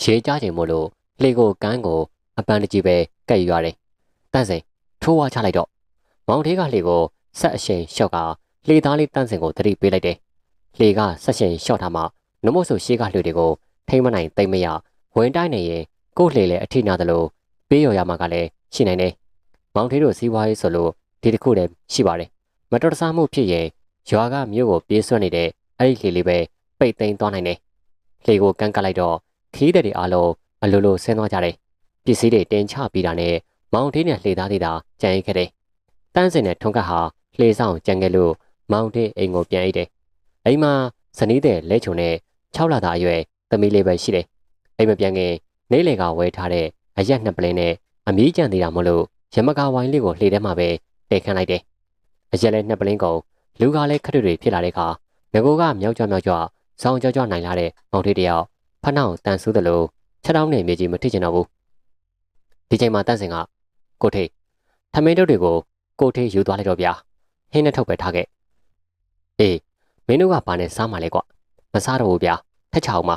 ရေကြချိန်မို့လို့လှေကိုကန်းကိုအပန်းတကြီးပဲကဲ့ယူရတယ်တန့်စင်ထိုးဝါချလိုက်တော့မောင်ထေးကလှေကိုဆက်အရှိန်လျှော့ကလှေသားလေးတန့်စင်ကိုသတိပေးလိုက်တယ်လှေကဆက်ရှင်လျှော့ထားမှနမို့ဆိုရှေးကလှေတွေကိုထိမ့်မနိုင်သိမ့်မရဝင်တိုင်းနေရင်ကို့လှေလည်းအထိနာတယ်လို့ပေးရော်ရမှာကလည်းရှိနိုင်တယ်မောင်ထေးတို့စီးပွားရေးဆိုလို့ဒီတစ်ခုတည်းရှိပါတယ်မတော်တဆမှုဖြစ်ရင်ရွာကမြို့ကိုပြေးဆွနေတဲ့အဲ့ဒီလှေလေးပဲပိတ်သိမ်းသွားနိုင်တယ်လှေကိုကန်းကပ်လိုက်တော့ခီးတဲ့တွေအားလုံးအလိုလိုဆင်းသွားကြတယ်ပစ္စည်းတွေတင်ချပြီးတာနဲ့မောင်ထေးနဲ့လှေသားသေးတာကြံရိတ်ခဲ့တယ်တန်းစင်နဲ့ထုံးကတ်ဟာလှေဆောင်ကြံခဲ့လို့မောင်ထေးအိမ်ကိုပြန်အိတ်တယ်အိမ်မှာဇနီးတဲ့လဲချုံနဲ့6လသားအရွယ်သမီးလေးပဲရှိတယ်အိမ်မပြန်ခင်နေလေကဝဲထားတဲ့အရက်နှစ်ပလင်းနဲ့အမီးကြံသေးတာမို့လို့ရမကဝိုင်းလေးကိုလှေထဲမှာပဲတည်ခန့်လိုက်တယ်အရက်လည်းနှစ်ပလင်းကုန်လူကလည်းခက်တွေဖြစ်လာတဲ့အခါငကိုကမြောက်ကြွစောင်းကြွနိုင်လာတဲ့မောင်ထေးတယောက်ဖနှောင်းတန်ဆူးတယ်လို့ချက်တောင်းနဲ့မြေကြီးမထိချင်တော့ဘူးဒီချိန်မှာတန့်စင်ကကိုထေးထမင်းတုပ်တွေကိုကိုထေးယူသွားလိုက်တော့ဗျာဟင်းနဲ့ထုတ်ပဲထားခဲ့အေးမင်းတို့ကဘာနဲ့စားမှလဲကွမစားတော့ဘူးဗျာထက်ချအောင်မ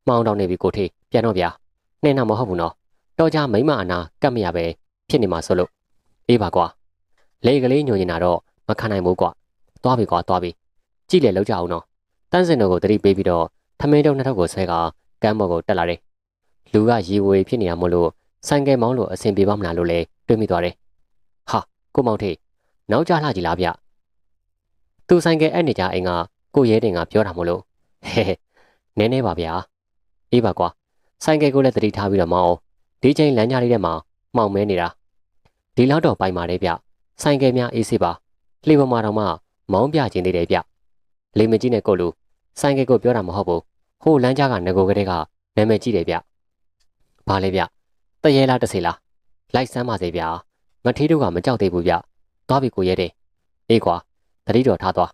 မှောင်တောင်းနေပြီကိုထေးပြန်တော့ဗျာနှင်းနာမဟုတ်ဘူးနော်တော်ကြမိမအနာကတ်မရပဲဖြစ်နေမှာဆိုလို့အေးပါကွာလေကလေးညိုနေတာတော့မခံနိုင်ဘူးကွသွားပြီကွာသွားပြီကြည့်လေလောက်ကြအောင်နော်တန်းစင်တို့ကိုတတိပေးပြီးတော့ထမင်းတုပ်နှစ်ထုပ်ကိုဆွဲကကမ်းပေါ်ကိုတက်လာတယ်လူကရေဝေဖြစ်နေတာမို့လို့ဆိုင်ကယ်မောင်းလို့အဆင်ပြေပါမလားလို့လည်းတွေးမိသွားတယ်ဟာကိုမောင်ထေးနောက်ကြလှကြည့်လားဗျသူဆိုင်ကယ်အဲ့နေကြအိမ်ကကိုရဲတင်ကပြောတာမို့လို့ဟဲ့နည်းနည်းပါဗျာအေးပါကွာဆိုင်ကယ်ကိုလည်းတတိထားပြီးတော့မောင်းအောင်ဒီချိန်လမ်းကြားလေးထဲမှာမှောင်မဲနေတာဒီလောက်တော့ပိုင်ပါတယ်ဗျဆိုင်ကယ်များအေးစေးပါလှေပေါ်မှာတော့မှမောင်းပြခြင်းသေးတယ်ဗျလေမကြီးနဲ့ကိုလူဆိုင်ကယ်ကိုပြောတာမဟုတ်ဘူးဟိုလမ်းကြားကငကိုကလေးကနာမည်ကြီးတယ်ဗျဘာလဲဗျတရေလားတစေလားလိုက်စမ်းပါစေဗျာမထေးတို့ကမကြောက်သေးဘူးဗျသွားပြီကိုရဲတဲ့အေးကွာတတိတော်ထားသွား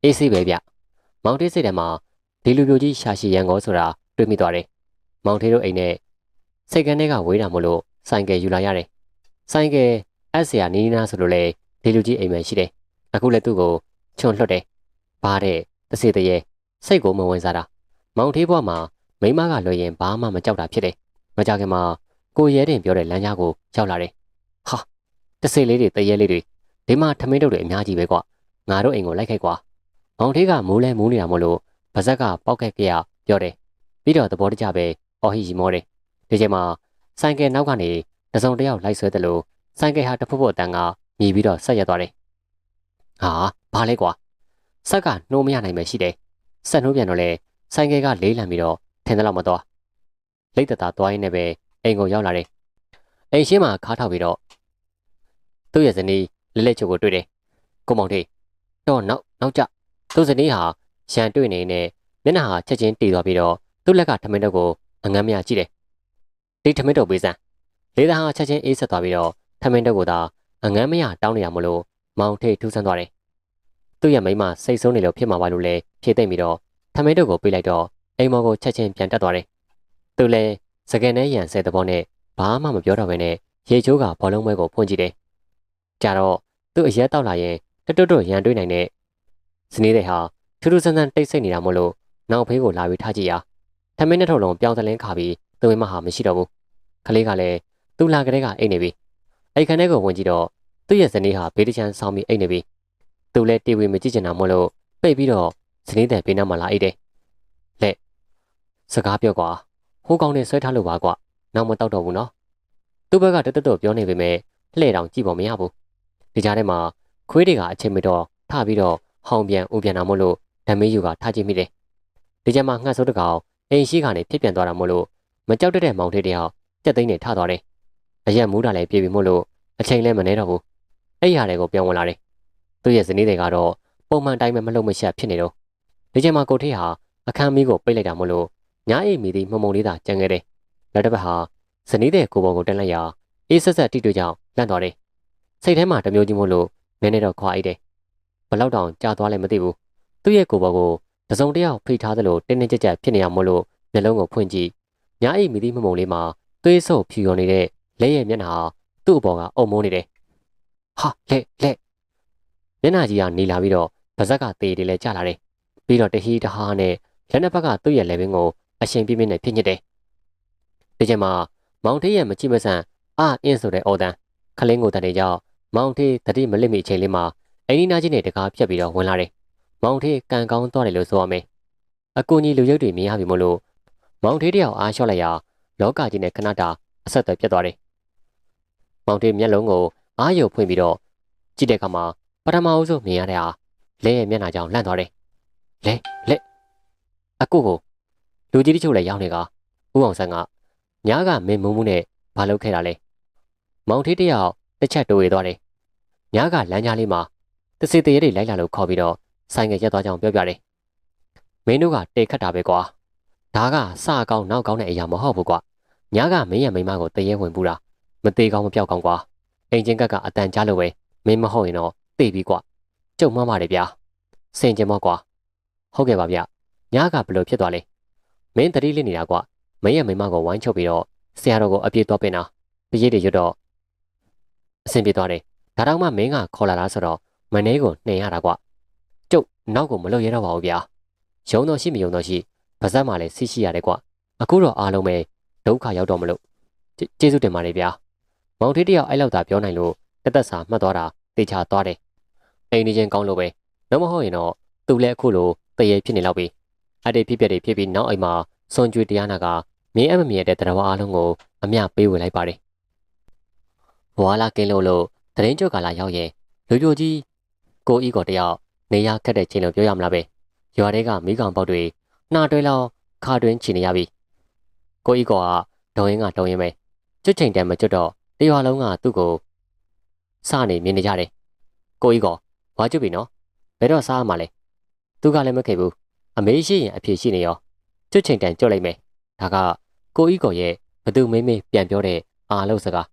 အေးစေးပဲဗျမောင်ထေးစိတ်ထဲမှာဒီလူမျိုးကြီးရှာရှိရန်ကောဆိုတာတွေးမိသွားတယ်မောင်ထေးတို့အိမ်နဲ့စိတ်ကန်းထဲကဝေးတာမို့လို့ဆိုင်ကယ်ယူလာရတယ်ဆိုင်ကယ်အက်ဆရာနီးနားဆိုလို့လေဒီလူကြီးအိမ်မှာရှိတယ်အခုလည်းသူ့ကိုချွန်လွတ်တယ်ဘာတဲ့တစေတရေစိတ်ကိုမဝင်စားတာမောင်ထေးဘွားမှာမိမကလွယ်ရင်ဘာမှမကြောက်တာဖြစ်တယ်မကြခင်မှာကိုရဲတင်ပြောတဲ့လမ်းကြားကိုရောက်လာတယ်ဟာတစေလေးတွေတရေလေးတွေဒီမှာထမင်းတုပ်တွေအများကြီးပဲကွငါတို့အိမ်ကိုလိုက်ခိုက်ကွာမောင်ထေးကမိုးလဲမိုးနေတာမို့လို့ဗဇက်ကပေါက်ခက်ကြရပြောတယ်ပြီးတော့သဘောတကျပဲအော်ဟီရီမောတယ်ဒီချိန်မှာဆိုင်ကယ်နောက်ကနေတစုံတယောက်လိုက်ဆွဲတယ်လို့ဆိုင်ကယ်ဟာတဖုတ်ဖို့အတန်းကမြည်ပြီးတော့ဆက်ရက်သွားတယ်ဟာဘာလဲကွာဆက်ကနှိုးမရနိုင်ပဲရှိတယ်ဆက်နှိုးပြန်တော့လေဆိုင်ကယ်ကလေးလံပြီးတော့ထင်တယ်လို့မသွားလိတ်တသားသွားရင်းနဲ့ပဲအိမ်ကိုရောက်လာတယ်အိမ်ရှင်းမှာခါထောက်ပြီးတော့သူ့ရဲ့ဇနီးလဲလဲချိုကိုတွေ့တယ်ကိုမောင်ထေးတော့နောက်ကျသူ့ဇနီးဟာရန်တွေ့နေနဲ့မျက်နှာဟာချက်ချင်းတီသွားပြီးတော့သူ့လက်ကထမင်းတုပ်ကိုအငမ်းမရကြည့်တယ်ဒီထမင်းတုပ်ပေးစမ်းလေးသားဟာချက်ချင်းအေးဆက်သွားပြီးတော့ထမင်းတုပ်ကိုသာအငမ်းမရတောင်းနေရမလို့မောင်ထေးထူးဆန်းသွားတယ်သူ့ရဲ့မိန်းမစိတ်ဆိုးနေလို့ဖြစ်မှာပါလို့လဲဖြေသိမ့်ပြီးတော့ထမင်းတုပ်ကိုပေးလိုက်တော့အိမ်မော်ကိုချက်ချင်းပြန်တက်သွားတယ်သူလည်းစကယ်နဲ့ရန်ဆဲသဘောနဲ့ဘာမှမပြောတော့ဘဲနဲ့ရေချိုးကဘောလုံးပွဲကိုဖွင့်ကြည့်တယ်ကြတော့သူ့အရက်တောက်လာရင်တွတ်ရန်တွေးနိုင်တဲ့ဇနီးတဲ့ဟာထူးထူးဆန်းဆန်းတိတ်ဆိတ်နေတာမို့လို့နောက်ဖေးကိုလာပြီးထားကြည့်ရထမင်းနဲ့ထုံလုံးပြောင်းသလင်းခါပြီးသူ့မိမဟာမရှိတော့ဘူးခလေးကလည်းသူ့လာကလေးကအိတ်နေပြီအိတ်ခန်းထဲကိုဝင်ကြည့်တော့သူ့ရဲ့ဇနီးဟာဘေးတချမ်းဆောင်းပြီးအိတ်နေပြီသူလည်းတီဗီမကြည့်ချင်တာမို့လို့ပိတ်ပြီးတော့ဇနီးတဲ့ဘေးနားမှာလာအိတ်တယ်လက်စကားပြောကွာဟိုကောင်နဲ့ဆွဲထားလို့ပါကွာနောက်မတောက်တော့ဘူးနော်သူ့ဘက်ကတတ်ပြောနေပေမဲ့လှဲ့တောင်ကြည့်ပေါ်မရဘူးဒီကြားထဲမှာခွေးတွေကအချိန်မတော်ထပြီးတော့ဟောင်ပြန်ဦးပြန်တာမို့လို့ဓမေးယူကထားကြည့်မိတယ်ဒီကြမှာငှက်ဆိုးတကောင်အိမ်ရှိကနေဖြစ်ပြန်သွားတာမို့လို့မကြောက်တဲ့မောင်ထေးတယောက်ကြက်သိန်းနဲ့ထသွားတယ်အရက်မူးတာလည်းပြေပြီမို့လို့အချိန်လည်းမနှဲတော့ဘူးအဲ့ရတဲ့ကိုပြောင်းဝင်လာတယ်သူ့ရဲ့ဇနီးတွေကတော့ပုံမှန်တိုင်းပဲမလုံမရှက်ဖြစ်နေတော့ဒီချိန်မှာကိုထေးဟာအခန်းမီးကိုပိတ်လိုက်တာမို့လို့ညာအိမ်မီသည်မုံလေးသာကြံခဲ့တယ်လက်တစ်ဖက်ဟာဇနီးတဲ့ကိုပေါ်ကိုတက်လိုက်ရာအေးဆက်ဆက်တိတွေ့ကြောင်လန့်သွားတယ်စိတ်ထဲမှာတမျိုးကြီးမို့လို့နည်းနည်းတော့ခွာအိတ်တယ်ဘလောက်တောင်ကြာသွားလဲမသိဘူးသူ့ရဲ့ကိုပေါ်ကိုတစုံတယောက်ဖိထားသလိုတင်းတင်းကြပ်ကြပ်ဖြစ်နေရမို့လို့မျက်လုံးကိုဖွင့်ကြည့်ညာအိမ်မီသည်မုံလေးမှာသွေးဆုပ်ဖြူရော်နေတဲ့လက်ရဲ့မျက်နှာဟာသူ့အပေါ်ကအုံမိုးနေတယ်ဟာလက်မျက်နှာကြီးကနေလာပြီးတော့ဗဇက်ကတေးတွေလည်းကျလာတယ်ပြီးတော့တဟီတဟာနဲ့လက်နှစ်ဘက်ကသူ့ရဲ့လက်ဘင်းကိုအရှင်ပြင်းပြင်းနဲ့ဖြစ်ညစ်တယ် ဒီချိန်မှာမောင်ထေးရဲ့မကြည့်မဆန့်အင်းဆိုတဲ့အော်တန်ခလင်းကိုတန်တဲ့ကြောင့်မောင်ထေးတတိမလစ်မိအချိန်လေးမှာအင်းနီနာချင်းနဲ့တကားဖြတ်ပြီးတော့ဝင်လာတယ်။မောင်ထေးကန်ကောင်းသွားတယ်လို့ဆိုရမယ်။အကူကြီးလူရုပ်တွေမြင်ရပြီမို့လို့မောင်ထေးတယောက်အားလျှော့လိုက်ရာလောကကြီးနဲ့ခဏတာအဆက်အသွယ်ပြတ်သွားတယ်။မောင်ထေးမျက်လုံးကိုအားရုပ်ဖွင့်ပြီးတော့ကြည့်တဲ့အခါမှာပထမအဆုံးမြင်ရတဲ့အားလဲရဲ့မျက်နှာကြောင့်လန့်သွားတယ်။လဲအကူကိုလူကြီးတချို့လည်းရောက်နေကဦးအောင်ဆန်းကညားကမင်းမုံမှုနဲ့ဘာလုပ်ခဲ့တာလဲ။မောင်ထေးတယောက်တစ်ချက်တိုးရသွားတယ်။ညားကလမ်းကြားလေးမှာတစေတရေတွေလိုက်လာလို့ခေါ်ပြီးတော့ဆိုင်ငယ်ရက်သွားကြောင်းပြောပြတယ်။မင်းတို့ကတေခတ်တာပဲကွာ။ဒါကစအကောင်းနောက်ကောင်းတဲ့အရာမဟုတ်ဘူးကွာ။ညားကမင်းရဲ့မိမကိုတရေဝင်ပူတာမသေးကောင်းမပြောက်ကောင်းကွာ။အိမ်ချင်းကအတန်ကြားလို့ပဲမင်းမဟုတ်ရင်တော့သိပြီကွာ။ကျုံမှန်းပါတယ်ဗျာ။စင်ကြင်မော့ကွာ။ဟုတ်ကဲ့ပါဗျ။ညားကဘလို့ဖြစ်သွားလဲ။မင်းတတိလေးနေတာကွာ။မင်းရဲ့မိမကိုဝိုင်းချုပ်ပြီးတော့ဆရာတော်ကိုအပြည့်တော့ပင်တာ။ပရိတွေရွတ်တော့အဆင်ပြေသွားတယ်။ဒါတော့မှမင်းကခေါ်လာတာဆိုတော့မနှဲကိုနှင်ရတာကွာကျုပ်နောက်ကိုမလုပ်ရတော့ပါဘူးဗျာရုံတော့ရှိမယုံတော့ရှိပါဇက်မှလည်းစီးရှိရတယ်ကွာအခုတော့အားလုံးပဲဒုက္ခရောက်တော့မလို့ကျေးဇူးတင်ပါတယ်ဗျာမောင်ထေးတယောက်အဲ့လောက်သာပြောနိုင်လို့တက်သက်စာမှတ်သွားတာတေချာသွားတယ်အိမ်နေချင်းကောင်းလို့ပဲတော့မဟုတ်ရင်တော့သူလည်းအခုလိုတရေဖြစ်နေလောက်ပြီအဲ့ဒီဖြစ်တွေဖြစ်ပြီးနောက်အိမ်မှာစွန်ကျွေးတရားနာကမြင်းအမမြင်တဲ့တရားအားလုံးကိုအမျှပေးဝေလိုက်ပါတယ်ဘွာလာကင်းလို့တရင်ကျော်ကလာရောက်ရင်လူပြိုကြီးကိုဤကိုတယောက်နေရခက်တဲ့ချိန်လို့ပြောရမလားပဲရွာထဲကမိကောင်ပေါက်တွေနှာတွဲလောက်ခါတွင်းချီနေရပြီကိုဤကိုကဒေါ်ရင်ကတုံးရင်ပဲကျွတ်ချိန်တန်မကျွတ်တော့တရွာလုံးကသူ့ကိုစနေမြင်နေကြတယ်ကိုဤကိုဝါကျွတ်ပြီနော်ဘယ်တော့စားရမှာလဲသူကလည်းမခဲ့ဘူးအမေးရှိရင်အဖြေရှိနေရောကျွတ်ချိန်တန်ကျွတ်လိုက်မယ်ဒါကကိုဤကိုရဲ့ဘသူမိမေးပြန်ပြောတဲ့အာလို့စကား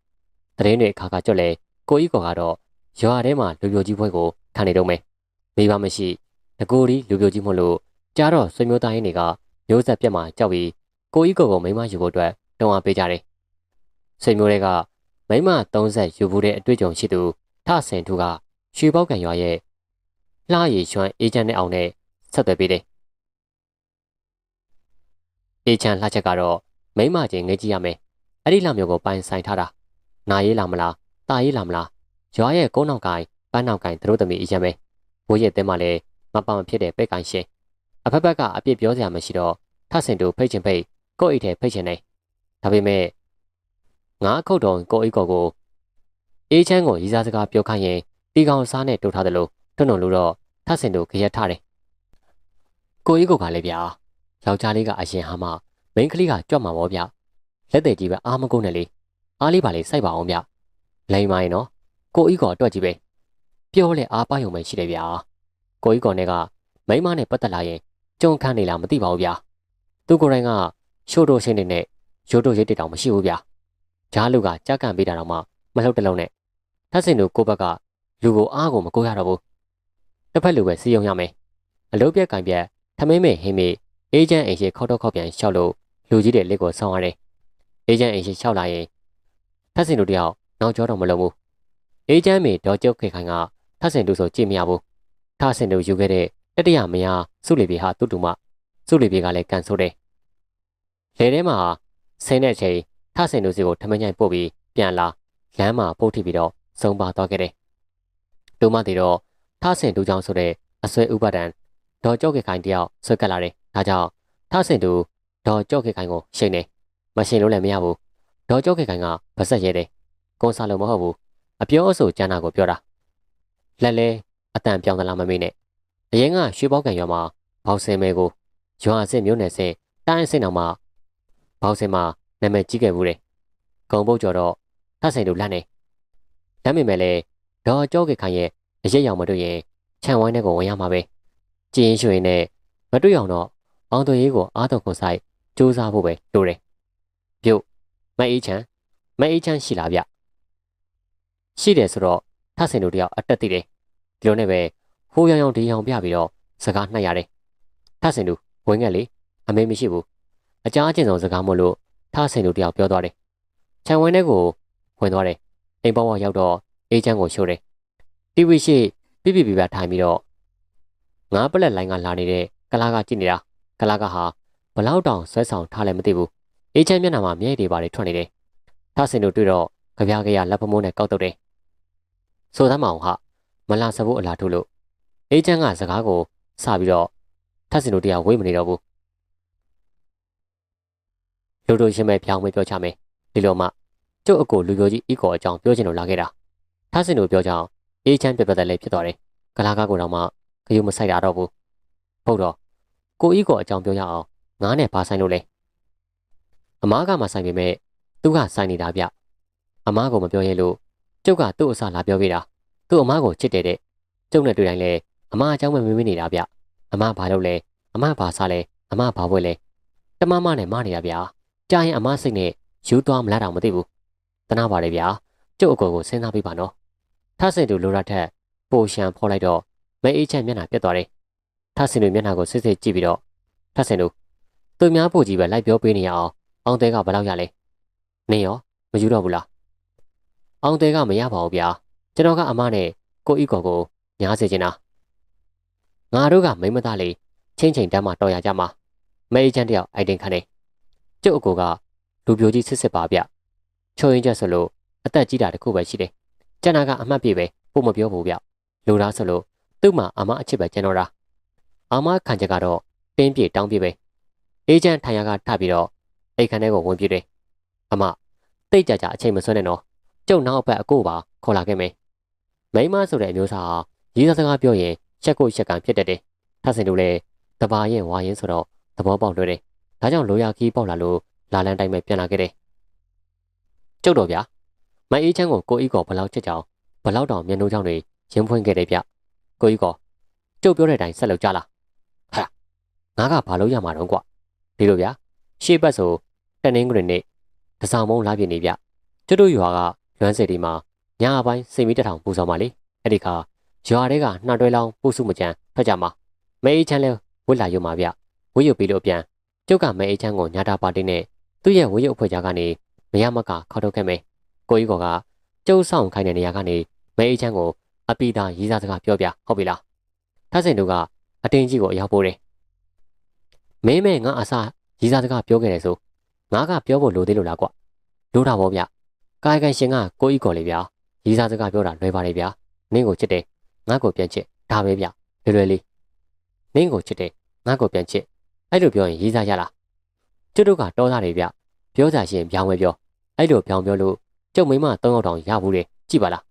တရင်တွေခါကျွတ်လဲကိုဤကိုကတော့ရွာထဲမှာလူပြိုကြီးဘွဲကိုခံနေတော့မယ်မိဘမရှိငကိုဒီလူပြိုကြီးမို့လို့ကြားတော့ဆွေမျိုးသားရင်းတွေကမျိုးဆက်ပြက်မှကြောက်ပြီးကိုကြီးကိုမိမယူဖို့အတွက်တုံးအားပေးကြတယ်ဆွေမျိုးတွေကမိမ30ယူဖို့တဲ့အတွေ့အကြုံရှိသူထဆင်သူကရွှေပေါက်ကံရွာရဲ့လှရည်ရွှမ်းအေးချမ်းတဲ့အောင်နဲ့ဆက်သွယ်ပေးတယ်အေးချမ်းလှချက်ကတော့မိမချင်းငေးကြည့်ရမယ်အဲ့ဒီလှမျိုးကိုပိုင်ဆိုင်ထားတာနာရေးလာမလားတာရေးလာမလားရွာရဲ့ကုန်းနောက်ကိုင်ပန်းနောက်ကိုင်သူတို့သမီးအရင်ပဲဘိုးရဲ့တဲမှာလည်းမပမဖြစ်တဲ့ပဲ့ကိုင်ရှင်အဖက်ဖက်ကအပြစ်ပြောစရာမရှိတော့ထဆင်တူဖိတ်ချင်ဖိတ်ကိုယ့်အိတ်ထဲဖိတ်ချင်နေဒါပေမဲ့ငါခုတ်တော်ကိုအိတ်ကိုအေးချမ်းကိုရီစားစကားပြောခိုင်းရင်တီကောင်စားနဲ့တိုးထားတယ်လို့တွန်းတော်လို့တော့ထဆင်တူခရက်ထားတယ်ကိုအိတ်ကလည်းဗျာယောက်ျားလေးကအရင်ဟာမှမိန်းကလေးကကြွတ်မှာပေါ့ဗျလက်သေးကြီးပဲအားမကုန်နဲ့လေအားလေးပါလေစိုက်ပါအောင်ဗျလိမ်မိုင်းနော်ကိုဤကောအတွက်ကြီးပဲပြောလဲအားပါယုံပဲရှိတယ်ဗျာကိုဤကောနဲ့ကမိမနဲ့ပတ်သက်လာရင်ကြုံခန်းနေလားမသိပါဘူးဗျာသူကိုယ်တိုင်ကရှိုးတိုးရှင်းနေတဲ့ရိုးတိုးရိတ်တောင်မရှိဘူးဗျာဂျားလူကကြက်ကန်ပေးတာတော့မှမလှုပ်တလုံးနဲ့ထပ်စင်တို့ကိုဘက်ကလူကိုအားကိုမကိုရတော့ဘူးတစ်ဖက်လူပဲစီယုံရမယ်အလုပ်ပြက်ကင်ပြက်ထမင်းမေဟင်းမေအေဂျင့်အိမ်ရှိခေါက်တော့ခေါက်ပြန်လျှောက်လို့လူကြီးတွေလက်ကိုဆောင်းရတယ်အေဂျင့်အိမ်ရှိလျှောက်လာရင်ထပ်စင်တို့တယောက်နောက်ကျောတော့မလုံးဘူးအေဂျင့်မေဒေါ်ကျုပ်ခေခိုင်ကထပ်စင်တို့ဆိုကြည့်မရဘူးထပ်စင်တို့ယူခဲ့တဲ့တတိယမယားစုလီပြေဟာတူတူမစုလီပြေကလည်းကန်ဆိုးတယ်လေထဲမှာဆင်းတဲ့အချိန်ထဆင်တို့စီကိုထမညိုင်ပို့ပြီးပြန်လာလမ်းမှာပုတ်ထိပ်ပြီးတော့ဆုံးပါသွားခဲ့တယ်။တူမတီတော့ထဆင်တူချောင်းဆိုတဲ့အဆွဲဥပဒံဒေါ်ကြော့ခေခိုင်တယောက်ဆွဲကပ်လာတယ်။ဒါကြောင့်ထဆင်တူဒေါ်ကြော့ခေခိုင်ကိုရှိန်နေမရှင်လို့လည်းမရဘူး။ဒေါ်ကြော့ခေခိုင်ကဗဆက်ရဲတယ်။ကွန်ဆာလိုမဟုတ်ဘူး။အပြောအဆိုကျန်းတာကိုပြောတာ။လက်လဲအတန်ပြောင်းသလားမမေ့နဲ့။အရင်ကရွှေပေါက်ကံရွာမှာဘောက်စင်မဲကိုရွာအစ်မျိုးနယ်စင်တိုင်းအစ်နောက်မှာဘောက်စင်မှာနာမည်ကြီးခဲ့ဘူးတယ်။ဂုံပုတ်ကျော်တော့ထဆင်တို့လန့်နေ။လမ်းမိမဲ့လေဒေါ်ကြော့ခေခိုင်ရဲ့အရက်ရောင်မတွေ့ရင်ခြံဝိုင်းထဲကိုဝင်ရမှာပဲ။ကြည်ရင်ရွှေနဲ့မတွေ့အောင်တော့အောင်သွေးကိုအားတော့ကိုဆိုင်စူးစမ်းဖို့ပဲလိုတယ်။ပြုတ်မအေးချမ်းရှိလားဗျ။ရှိတယ်ဆိုတော့ထဆင်တို့တယောက်အတက်သိတယ်။ဒီလိုနဲ့ပဲဟိုးရောင်ဒီရောင်ပြပြီးတော့စကားနှိုက်ရတယ်။ထဆင်တို့ဝင်ခဲ့လေအမေမရှိဘူး။အကြအကျဉ်ဆုံးစကားမို့လို့ထဆင်တို့တယောက်ပြောသွားတယ်။ခြံဝင်းထဲကိုဝင်သွားတယ်။အိမ်ပေါ်ရောက်တော့အေးချမ်းကိုရှိုးတယ်။တီဗီရှိပြပြပြထိုင်ပြီးတော့ငါးပလက်လိုင်းကလာနေတဲ့ကလာကကြည့်နေတာကလာကဟာဘလောက်တောင်ဆွဲဆောင်ထားလည်းမသိဘူး အေးချမ်းမျက်နှာမှာမျက်ရည်တွေပါထွက်နေတယ်ထဆင်တို့တွေ့တော့ကြပြားကြရလက်ဖမိုးနဲ့ကောက်တုတ်တယ်ဆိုသမ်းမအောင်ဟာမလာစဖို့အလားထိုးလို့အေးချမ်းကစကားကိုစပြီးတော့ထဆင်တို့တရားဝေးမနေတော့ဘူးလူတို့ရှင်မဲ့ပြောင်းမပြောချမယ်ဒီလိုမှကျုပ်အကိုလူမျိုးကြီးဤကောအကြောင်းပြောချင်လို့လာခဲ့တာထဆင်တို့ပြောကြောင်းအေးချမ်းပြပြတဲ့လေးဖြစ်သွားတယ်ကလာကားကိုတော့မှဂယုမဆိုင်တာတော့ဘူးဟုတ်တော့ကိုဤကောအကြောင်းပြောရအောင်ငါးနဲ့ဘာဆိုင်လို့လဲအမားကမှဆိုင်ပေမဲ့သူကဆိုင်နေတာဗျအမားကိုမပြောရဲလို့ကျုပ်ကသူ့အစလာပြောခဲ့တာသူ့အမားကိုချစ်တယ်တဲ့ကျုပ်နဲ့တွေ့တိုင်းလဲအမားအကြောင်းပဲမမေးနေတာဗျအမားဘာလုပ်လဲအမားဘာစားလဲအမားဘာဝဲလဲတမမနဲ့မနေတာဗျာကြာရင်အမားစိတ်နဲ့ယူသွားမလားတော့မသိဘူးတနာပါတယ်ဗျာကျုပ်အကိုကိုစဉ်းစားပေးပါနော်ထဆင်သူလိုရထက်ပိုရှန်ဖော်လိုက်တော့မဲအေးချမ်းမျက်နှာပြတ်သွားတယ်ထဆင်သူမျက်နှာကိုစစ်စစ်ကြည့်ပြီးတော့ထဆင်သူသူများဖို့ကြီးပဲလိုက်ပြောပေးနေရအောင်တဲကဘယ်လောက်ရလဲနင်းရောမယူတော့ဘူးလားအောင်တဲကမရပါဘူးဗျာကျွန်တော်ကအမနဲ့ကိုဤကောကိုညားစေချင်တာငါတို့ကမိမသားလေးချင်းချင်းတမ်းမှတော်ရကြမှာမဲအေးချမ်းတယောက်အိုက်တင်ခံနေကျုပ်အကိုကလူပြိုကြီးစစ်စစ်ပါဗျချိုးရင်ချက်ဆိုလို့အသက်ကြီးတာတခုပဲရှိတယ်ကျန်တာကအမှတ်ပြပဲပို့မပြောဘူးဗျလူသားဆိုလို့သူ့မှာအမအချစ်ပဲကျန်တော့တာအမခံချက်ကတော့တင်းပြေတောင်းပြေပဲအေးချမ်းထိုင်ရကထပြီးတော့အိတ်ခမ်းထဲကိုဝင်ပြေးတယ်အမတိတ်ကြကြအချိန်မဆွနဲ့နော်ကျုပ်နောက်ဘက်အကိုပါခေါ်လာခဲ့မယ်မိမဆိုတဲ့အမျိုးသားဟာရေးသားစကားပြောရင်ချက်ကိုချက်ကန်ဖြစ်တတ်တယ်ထပ်စင်တို့လည်းတဘာရင်ဝါရင်ဆိုတော့သဘောပေါက်လွယ်တယ်ဒါကြောင့်လိုရာခီးပေါက်လာလို့လာလန်းတိုင်းပဲပြန်လာခဲ့တယ်ကျုပ်တော်ဗျာမအေးချမ်းကိုဤကောဘလောက်ချက်ကြောင်ဘလောက်တောင်မျက်နှာကြောင်တွေရင်ဖွင့်ခဲ့တယ်ဗျကိုဤကောကျုပ်ပြောတဲ့အတိုင်းဆက်လုပ်ကြလားဟာငါကဘာလို့ရမှာတော့ကွာဒီလိုဗျာရှေ့ဘက်ဆိုတနင်္ဂနွေနေ့တစောင်းမုံလာပြနေဗျကျွတ်တို့ရွာကလွမ်းစေတီမှာညအပိုင်းစိတ်မီးတထောင်ပူဆောင်ပါလေအဲ့ဒီခါရွာတွေကနှာတွဲလောင်းပူစုမကြမ်းဖက်ကြမှာမဲအေးချမ်းလဲဝစ်လာရုံမှာဗျဝစ်ရုပ်ပြီးလို့ပြန်ကျုပ်ကမဲအေးချမ်းကိုညာတာပါတီနဲ့သူ့ရဲ့ဝစ်ရုပ်အဖွဲ့ကြားကနေမရမကခေါ်ထုတ်ခဲ့မယ်ကိုကြီးကကျုပ်ဆောင်ခိုင်းတဲ့နေရာကနေမဲအေးချမ်းကိုအပိတာရေးစားစကားပြောပြဟုတ်ပြီလားထပ်စင်တို့ကအတင်းကြီးကိုအရောက်ပိုးတယ်မင်းမဲငါအစားရေးစားစကားပြောခဲ့တယ်ဆိုငါကပြောဖို့လိုသေးလို့လားကွလိုတာပေါ့ဗျကာယကံရှင်ကကိုဤကော်လေဗျာရေးစားစကားပြောတာလွယ်ပါလေဗျာနင်းကိုချစ်တယ်ငါ့ကိုပြန်ချစ်ဒါပဲဗျလွယ်လွယ်လေးနင်းကိုချစ်တယ်ငါ့ကိုပြန်ချစ်အဲ့လိုပြောရင်ရေးစားရလားကျွတ်တို့ကတောသားတွေဗျပြောစားရှင်ပြောင်းဝဲပြောအဲ့လိုပြောင်းပြောလို့ကျုပ်မိမ3ယောက်တောင်ရဘူးလေကြည့်ပါလား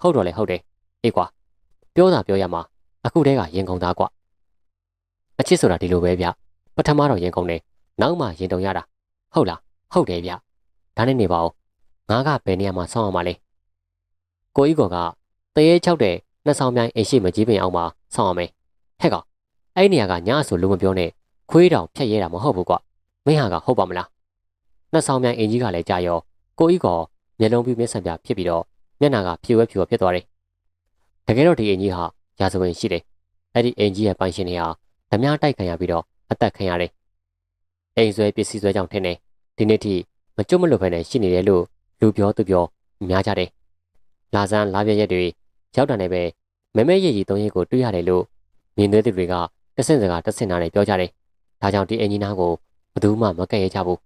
ဟုတ်တော့လေဟုတ်တယ်အေးကွာပြောတာပြောရမှာအခုတည်းကရင်ကုန်သားကွအချစ်ဆိုတာဒီလိုပဲဗျပထမတော့ရင်ကုန်တယ်နောက်မှရင်တုံရတာဟုတ်လားဟုတ်တယ်ဗျဒါနဲ့နေပါဦးငါကဘယ်နေရာမှာဆောင်းအောင်ပါလဲကိုကြီးကတရေချောက်တဲ့နှစ်ဆောင်မြိုင်အိမ်ရှိမကြီးပင်အောင်မှာဆောင်းအောင်မယ်ဟဲ့ကောင်အဲ့နေရာကညာဆိုလို့မပြောနဲ့ခွေးတောင်ဖြတ်ရဲတာမဟုတ်ဘူးကွမင်းဟာကဟုတ်ပါမလားနှစ်ဆောင်မြိုင်အိမ်ကြီးကလည်းကြာရောကိုကြီးကမျက်လုံးပြူးမျက်စံပြဖြစ်ပြီးတော့မျက်နှာကဖြူဝဲဖြူဖြစ်သွားတယ်တကယ်တော့ဒီအိမ်ကြီးဟာရာဇဝင်ရှိတယ်အဲ့ဒီအိမ်ကြီးရဲ့ပိုင်ရှင်တွေဟာဓမြတိုက်ခံရပြီးတော့အသက်ခံရတယ်အိမ်ဆွဲပစ္စည်းဆွဲကြောင့်ထင်တယ်ဒီနေ့ထိမကျွတ်မလွတ်ဖ ೇನೆ ရှိနေတယ်လို့လူပြောသူပြောများကြတယ်လာစမ်းလာပြရက်တွေရောက်တာနဲ့ပဲမဲမဲရည်ရည်သုံးရက်ကိုတွေ့ရတယ်လို့မြင်သွေးသူတွေကတဆင့်စကားတဆင့်နာနဲ့ပြောကြတယ်ဒါကြောင့်ဒီအင်ဂျင်နာကိုဘယ်သူမှမကက်ရဲကြဘူး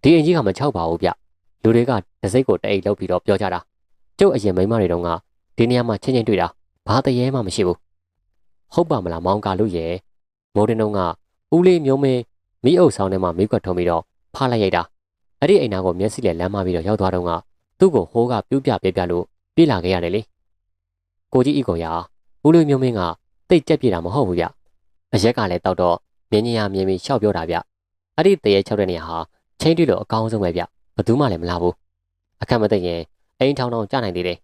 ဒီအင်ဂျင်ကမချောက်ပါဘူးဗျလူတွေကတစိမ့်ကိုတအိတ်လောက်ပြီးတော့ပြောကြတာကျုပ်အရင်မိန်းမတွေတုန်းကဒီနေရာမှာချင်းချင်းတွေ့တာဘာတရေမှမရှိဘူးဟုတ်ပါမလားမောင်ကလူရဲ့မိုးတင်တုန်းကဦးလေးမျိုးမင်းမိအုပ်ဆောင်ထဲမှာမိကွက်ထုံးပြီးတော့ဖားလိုက်ရိုက်တာအဲ့ဒီအိမ်နာကိုမျက်စိနဲ့လမ်းမပြီးတော့ရောက်သွားတော့ကသူ့ကိုဟိုးကပြူးပြပြလို့ပြေးလာခဲ့ရတယ်လေကိုကြီးဤကိုရာဦးလေးမျိုးမင်းကတိတ်ကြက်ပြေတာမဟုတ်ဘူးဗျအရက်ကလည်းတောက်တော့မြင်းကြီးရမြင်းပြီးရှောက်ပြောတာဗျအဲ့ဒီတရေချောက်တဲ့နေရာဟာချင်းတွေ့လို့အကောင်းဆုံးပဲဗျဘသူမှလည်းမလာဘူးအခက်မသိရင်အိမ်ထောင်ထောင်ကြနိုင်သေးတယ်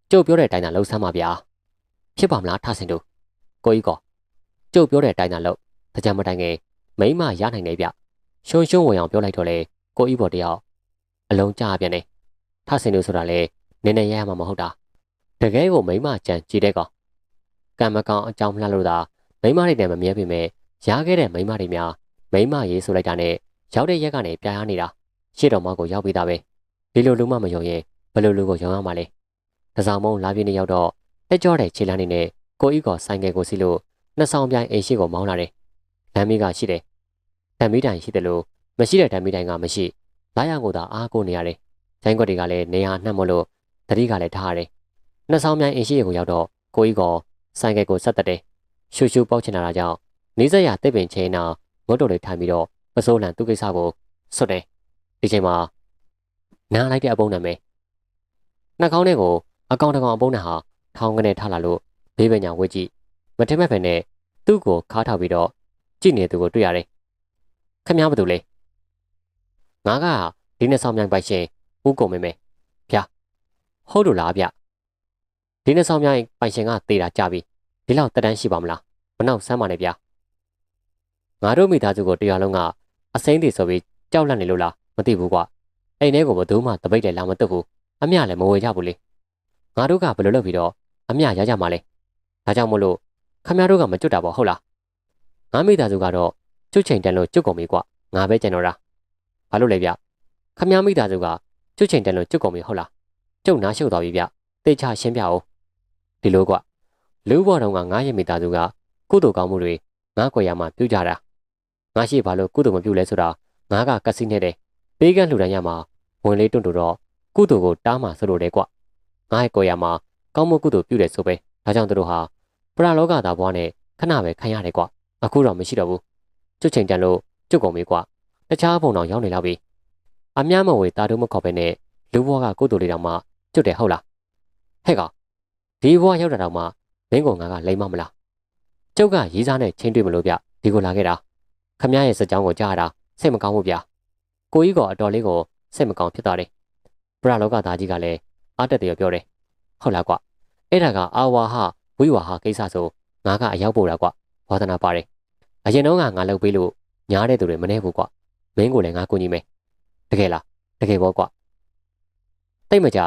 ကျုပ်ပြောတဲ့အတိုင်းသာလှုပ်ဆမ်းပါဗျာဖြစ်ပါမလားထဆင်တို့ကိုကြီးကကျုပ်ပြောတဲ့အတိုင်းသာလှုပ်တကြံမတိုင်ခင်မိမရနိုင်တယ်ဗျရှုံရှုံဝင်အောင်ပြောလိုက်တော့လေကိုကြီးဘော်တယောက်အလုံးကြပြန်တယ်ထဆင်တို့ဆိုတာလေနည်းနည်းရရမှာမဟုတ်တာတကယ်ကိုမိမကြံကြည့်တဲ့ကောင်ကံမကောင်အကြောင်းလှလို့သာမိမတွေနဲ့မမြဲပေမဲ့ရခဲ့တဲ့မိမတွေများမိမရေးဆိုလိုက်တာနဲ့ရောက်တဲ့ရက်ကနေပြားရနေတာရှေ့တော်မကိုရောက်ပြီးသားပဲဒီလိုလူမှမယုံရင်ဘယ်လိုလူကိုယုံရမှာလဲတစောင်းမုံလာပြင်းနေရောက်တော့တက်ကြောတဲ့ခြေလမ်းနေနဲ့ကိုကြီးကဆိုင်ကယ်ကိုစီးလို့နှစ်ဆောင်ပြိုင်အိမ်ရှိကိုမောင်းလာတယ်လမ်းမီးကရှိတယ်တံမီးတိုင်ရှိတယ်လို့ မရှိတဲ့ဓာတ်မီတိုင်ကမရှိလာရကိုသာအားကိုနေရတယ်။ဂျိုင်းခွက်တွေကလည်းနေရာနှံ့မလို့တတိကလည်းထားရတယ်။နှစ်ဆောင်မြိုင်အင်ရှိရေကိုရောက်တော့ကိုကြီးကဆိုင်ကယ်ကိုဆက်တက်တယ်။ရှူရှူပေါက်ချင်တာကြောင့်နေဆက်ရတစ်ပင်ချင်းနာငုတ်တော်လေးထိုင်ပြီးတော့ပစိုးလန်သူ့ကိစ္စကိုဆွတ်တယ်။ဒီချိန်မှာနားလိုက်တဲ့အပုံးနာမယ်။နှာခေါင်းထဲကိုအကောင်တကောင်အပုံးနဲ့ဟာထောင်းကနေထားလာလို့ဘေးပညာဝစ်ကြည့်မထင်မဲ့ဖက်နဲ့သူ့ကိုခါထောက်ပြီးတော့ကြည့်နေသူကိုတွေ့ရတယ်။ခမည်းဘာလို့လဲ။ငါကဒီနှစ်ဆောင်မြိုင်ပိုင်ရှင်ဦးကုန်မင်းပဲ။ဗျာဟုတ်လို့လားဗျ။ဒီနှစ်ဆောင်မြိုင်ပိုင်ရှင်ကတေးတာကြပြီ။ဒီလောက်တက်တန်းရှိပါမလား။မနောက်ဆမ်းပါနဲ့ဗျာ။ငါတို့မိသားစုကိုတရားလုံးကအစိမ့်တွေဆိုပြီးကြောက်လန့်နေလို့လားမသိဘူးကွာ။အိမ်ထဲကိုဘယ်သူမှတပိတ်တယ်လာမတက်ဘူး။အမျှလည်းမဝေကြဘူးလေ။ငါတို့ကဘယ်လိုလုပ်ပြီးတော့အမျှရကြမှာလဲ။ဒါကြောင့်မို့လို့ခမရတို့ကမကြွတာပေါ့ဟုတ်လား။ငါမိသားစုကတော့ကျွတ်ချိန်တန်လို့ကျွတ်ကုန်ပြီကွာ။ငါပဲကျန်တော့တာ။ဘာလို့လဲဗျ။ခမရမိသားစုကကျွတ်ချိန်တန်လို့ကျွတ်ကုန်ပြီဟုတ်လား။ကျုပ်နားရှုပ်သွားပြီဗျ။တေချာရှင်းပြအောင်။ဒီလိုကွာ။လူဘွားတော်ကငါရဲ့မိသားစုကကုသိုလ်ကောင်းမှုတွေငါ့ကိုရမှာပြုကြတာ။ငါရှိဘာလို့ကုသိုလ်မပြုလဲဆိုတာငါကကစီနေတယ်။ပေးကမ်းလှူဒန်းရမှာဝင်လေးတွန့်တူတော့ကုသိုလ်ကိုတားမှာဆိုလို့လေကွ။ငါရဲ့ကိုရမှာကောင်းမှုကုသိုလ်ပြုတယ်ဆိုပဲ။ဒါကြောင့်သူတို့ဟာပရလောကသားဘွားနဲ့ခဏပဲခံရတယ်ကွ။အခုတော့မရှိတော့ဘူး။ကျွတ်ချိန်တန်လို့ကျွတ်ကုန်ပြီကွ။တခြားဘုံတော်ရောက်နေလောက်ပြီ။အများမဝေတာတို့မခေါ်ပဲနဲ့လူဘွားကကုသိုလ်လေးတောင်မှကျွတ်တယ်ဟုတ်လား။ဟဲ့ကောင်ဒီဘွားရောက်တာတော့မှမင်းကငါကလိမ့်မမလား။ကျုပ်ကရေးစားနဲ့ချင်းတွေ့မလို့ဗျဒီကိုလာခဲ့တာ။ခမရဲ့စကြောင်းကိုကြားရတာစိတ်မကောင်းဘူးဗျ။ကိုကြီးကအတော်လေးကိုစိတ်မကောင်းဖြစ်သွားတယ်။ပရလောကသားကြီးကလည်းအားတက်တယ်ပြောတယ်။ဟုတ်လားကွ။အဲ့ဒါကအာဝါဟဝိဝါဟကိစ္စဆိုငါကအရောက်ပို့တာကွ။ဝါသနာပါတယ်။အရင်တော့ငါလုပ်ပေးလို့ညားတဲ့သူတွေမနှဲဘူးကွ။မင်းကိုလည်းငါကူညီမယ်။တကယ်လား။တကယ်ပေါ့ကွ။တိတ်မကြ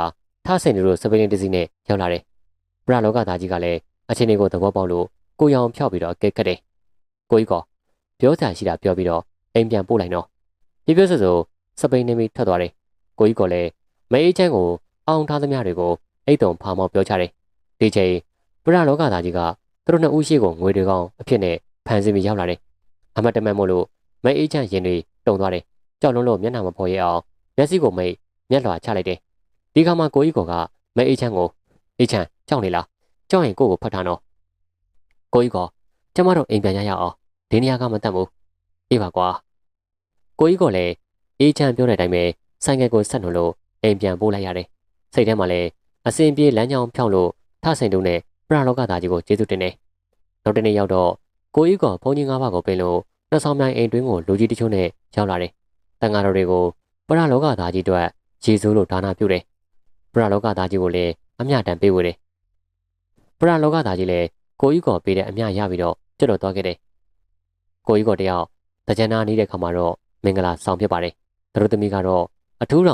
ထားစင်တို့စပိန်တစီနဲ့ရောက်လာတယ်။ပရလောကသားကြီးကလည်းအချင်းတွေကိုသဘောပေါက်လို့ကိုရောင်ဖြောက်ပြီးတော့အကဲခတ်တယ်။ကိုကြီးကပြောစရာရှိတာပြောပြီးတော့အိမ်ပြန်ပို့လိုက်တော့ပြပြဆိုစပိန်နေမိထွက်သွားတယ်။ကိုကြီးကလည်းမအေးချမ်းကိုအောင်ထားသမျှတွေကိုအိတ်တုံဖာမောက်ပြောချတယ်။ဒီချိန်ပရလောကသားကြီးကသူတို့နှစ်ဦးရှိကိုငွေတွေကောင်အဖြစ်နဲ့ဖန်ဆင်းပြီးရောက်လာတယ်။အမတ်တမန်မို့လို့မအေးချမ်းရင်တွေတုံသွားတယ်။ကြောက်လုံးလို့မျက်နှာမဖော်ရအောင်မျက်စိကိုမိတ်မျက်လွှာချလိုက်တယ်။ဒီခါမှာကိုကြီးကမအေးချမ်းကိုအေးချမ်းကြောက်နေလားကြောက်ရင်ကိုဖတ်ထားတော့ကိုကြီးကကျမတို့အိမ်ပြန်ရအောင်ဒီနေရာကမတတ်ဘူးအေးပါကွာကိုကြီးကလည်းအေးချမ်းပြောတဲ့အတိုင်းပဲဆိုင်ကယ်ကိုဆက်နှုတ်လို့အိမ်ပြန်ပို့လိုက်ရတယ်စိတ်ထဲမှာလည်းအစင်ပြေးလမ်းကြောင်းဖြောင်းလို့ထဆင်တုံးနဲ့ပရလောကသားကြီးကိုကျေးဇူးတင်တယ်နောက်တနေ့ရောက်တော့ကိုကြီးကဘုန်းကြီး၅ပါးကိုပြင်လို့နှစ်ဆောင်မြိုင်အိမ်တွင်းကိုလူကြီးတချို့နဲ့ရောက်လာတယ်တန်ဃာတော်တွေကိုပရလောကသားကြီးတို့ယေရှုလို့ဒါနာပြုတယ်ပရလောကသားကြီးကိုလည်းအမျှတန်ပေးဝေတယ်ပရလောကသားကြီးလည်းကိုကြီးကပေးတဲ့အမျှရပြီးတော့ကျွတ်တော့သွားခဲ့တယ်ကိုကြီးကတယောက်တကြံနာနေတဲ့ခါမှာတော့မင်္ဂလာဆောင်ဖြစ်ပါတယ်သူတို့သမီးကတော့အထူးတော်